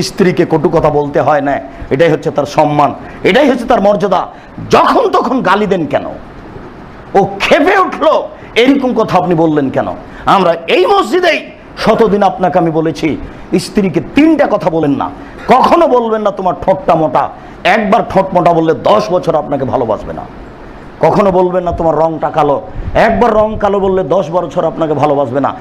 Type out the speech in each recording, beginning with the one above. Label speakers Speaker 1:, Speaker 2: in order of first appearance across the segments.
Speaker 1: স্ত্রীকে কটু কথা বলতে হয় না, এটাই হচ্ছে তার সম্মান, এটাই হচ্ছে তার মর্যাদা। যখন তখন গালি দেন কেন? ও ক্ষেপে উঠলো, এরকম কথা আপনি বললেন কেন? আমরা এই মসজিদেই শতদিন আপনাকে আমি বলেছি, স্ত্রীকে 3টা কথা বলেন না। কখনো বলবেন না তোমার ঠোঁটটা মোটা। একবার ঠোঁট মোটা বললে 10 বছর আপনাকে ভালোবাসবে না। কখনো বলবেন না তোমার রংটা কালো। একবার রং কালো বললে 10 বছর আপনাকে ভালোবাসবে না।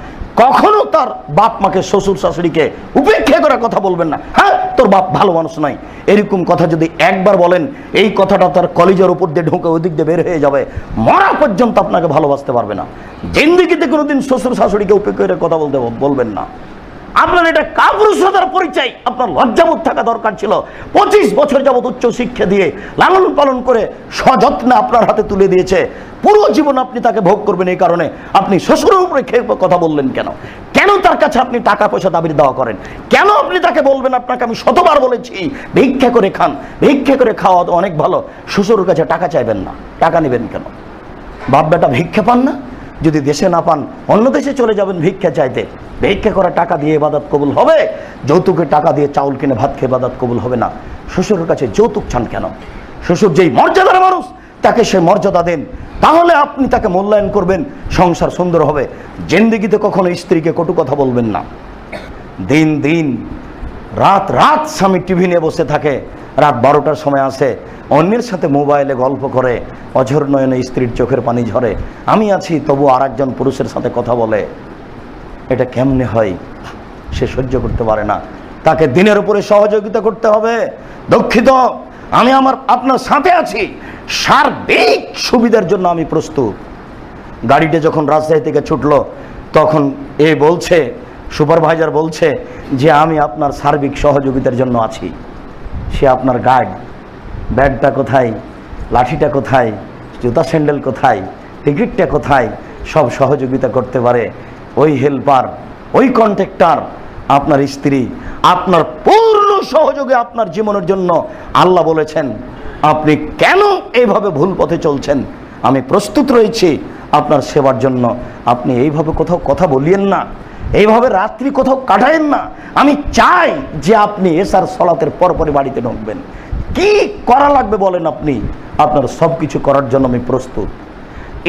Speaker 1: কখনো তার বাপ মাকে, শ্বশুর শাশুড়িকে উপেক্ষা করে কথা বলবেন না, হ্যাঁ তোর বাপ ভালো মানুষ নয়। এরকম কথা যদি একবার বলেন, এই কথাটা তার কলিজার উপর দিয়ে ঢুকে ওদিক দিয়ে বের হয়ে যাবে, মরা পর্যন্ত আপনাকে ভালোবাসতে পারবে না। জিন্দেগিতে কোনোদিন শ্বশুর শাশুড়িকে উপেক্ষা করে কথা বলবেন না। আপনার এটা কাপুরুষতার পরিচয়। আপনার লজ্জাবোধ থাকা দরকার ছিল। 25 বছর যাবত উচ্চ শিক্ষা দিয়ে লালন পালন করে সযত্নে আপনার হাতে তুলে দিয়েছে। পুরো জীবন আপনি তাকে ভোগ করবেন। এই কারণে আপনি শ্বশুরের উপরে কথা বললেন কেন? কেন তার কাছে আপনি টাকা পয়সা দাবির দেওয়া করেন? কেন আপনি তাকে বলবেন, আপনাকে আমি শতবার বলেছি ভিক্ষা করে খান, ভিক্ষা করে খাওয়া তো অনেক ভালো। শ্বশুরের কাছে টাকা চাইবেন না। টাকা নেবেন কেন? বাপ বেটা ভিক্ষা পান না? যদি দেশে না পান অন্য দেশে চলে যাবেন ভিক্ষা চাইতে। ভিক্ষা করা টাকা দিয়ে ইবাদত কবুল হবে? যৌতুকের টাকা দিয়ে চাউল কিনে ভাত খেয়ে ইবাদত কবুল হবে না। শ্বশুরের কাছে যৌতুক চান কেন? শ্বশুর যেই মর্যাদার মানুষ, তাকে সে মর্যাদা দেন, তাহলে আপনি তাকে মূল্যায়ন করবেন, সংসার সুন্দর হবে। জিন্দেগিতে কখনো স্ত্রীকে কটু কথা বলবেন না। দিন দিন রাত রাত স্বামী টিভি নিয়ে বসে থাকে, রাত 12টার সময় আসে, অন্যের সাথে মোবাইলে গল্প করে, অঝর নয়নে স্ত্রীর চোখের পানি ঝরে। আমি আছি তবু আরেকজন পুরুষের সাথে কথা বলে। এটা কেমনে হয়? সে সহ্য করতে পারে না। তাকে দিনের উপরে সহযোগিতা করতে হবে। দুঃখিত, আমি আপনার সাথে আছি, সার্বিক সুবিধার জন্য আমি প্রস্তুত। গাড়িটা যখন রাজশাহী থেকে ছুটলো, তখন বলছে, সুপারভাইজার বলছে যে আমি আপনার সার্বিক সহযোগিতার জন্য আছি। সে আপনার গার্ড। ব্যাগটা কোথায়, লাঠিটা কোথায়, জুতা স্যান্ডেল কোথায়, টিকিটটা কোথায়, সব সহযোগিতা করতে পারে ওই হেল্পার, ওই কন্ট্রাক্টর আপনার স্ত্রী। আপনার পূর্ণ সহযোগে আপনার জীবনের জন্য আল্লাহ বলেছেন, আপনি কেন এইভাবে ভুল পথে চলছেন? আমি প্রস্তুত রয়েছি আপনার সেবার জন্য। আপনি এইভাবে কোথাও কথা বলিয়েন না, এইভাবে রাত্রি কোথাও কাটায়েন না। আমি চাই যে আপনি এশার সালাতের পরপরই বাড়িতে ঢুকবেন। কি করা লাগবে বলেন আপনি, আপনার সব কিছু করার জন্য আমি প্রস্তুত।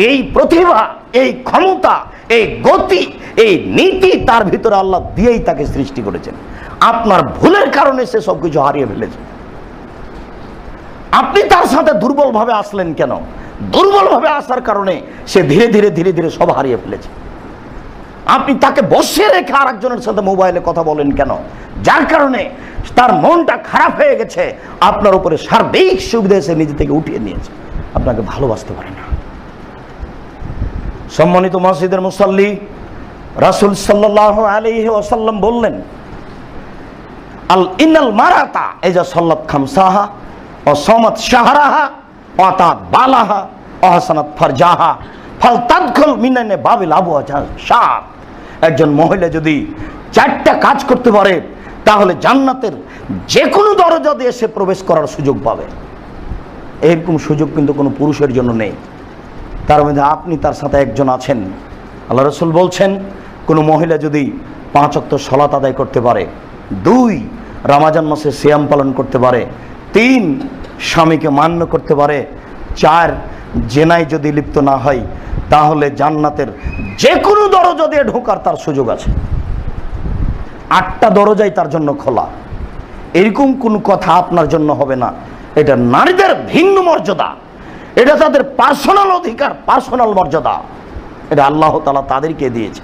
Speaker 1: এই প্রতিভা, এই ক্ষমতা, এই গতি, এই নীতি তার ভিতরে আল্লাহ দিয়েই তাকে সৃষ্টি করেছেন। আপনার ভুলের কারণে সে সব কিছু হারিয়ে ফেলেছে। আপনি তার সাথে দুর্বলভাবে আসলেন কেন? দুর্বলভাবে আসার কারণে সে ধীরে ধীরে ধীরে ধীরে সব হারিয়ে ফেলেছে। আপনি তাকে বসে রেখে আরেকজনের সাথে মোবাইলে কথা বলেন কেন? যার কারণে তার মনটা খারাপ হয়ে গেছে। আপনার উপরে সার্বিক সুবিধা এসে নিজে থেকে উঠিয়ে নিয়েছে, আপনাকে ভালোবাসতে পারে না। সম্মানিত মসজিদের মুসাল্লি, রাসূল সাল্লাল্লাহু আলাইহি ওয়াসাল্লাম বললেন, আল ইন্নাল মারাতা ইজা সাল্লাত খামসাহা ওয়া সামাত শাহরাহা ওয়া তাত বালাহা ওয়া হাসানাত ফারজাহা ফালতাদখুল মিনানে বাবিল আবওয়াজ শাহ। একজন মহিলা যদি 4টা কাজ করতে পারে, তাহলে জান্নাতের যে কোনো দরজা দিয়ে সে প্রবেশ করার সুযোগ পাবে। এরকম সুযোগ কিন্তু কোনো পুরুষের জন্য নেই। তার মধ্যে আপনি তার সাথে একজন আছেন। আল্লাহ রাসূল বলছেন, কোনো মহিলা যদি 5 ওয়াক্ত সালাত আদায় করতে পারে, 2 রমজান মাসে সিয়াম পালন করতে পারে, 3 স্বামীকে মান্য করতে পারে, 4 জেনায় যদি লিপ্ত না হয়, তাহলে জান্নাতের যে কোনো দরজা দিয়ে ঢোকার তার সুযোগ আছে। 8টা দরজাই তার জন্য খোলা। এরকম কোন কথা আপনার জন্য হবে না। এটা নারীদের ভিন্ন মর্যাদা, এটা তাদের পার্সোনাল অধিকার, পার্সোনাল মর্যাদা। এটা আল্লাহ তাআলা তাদেরকে দিয়েছে।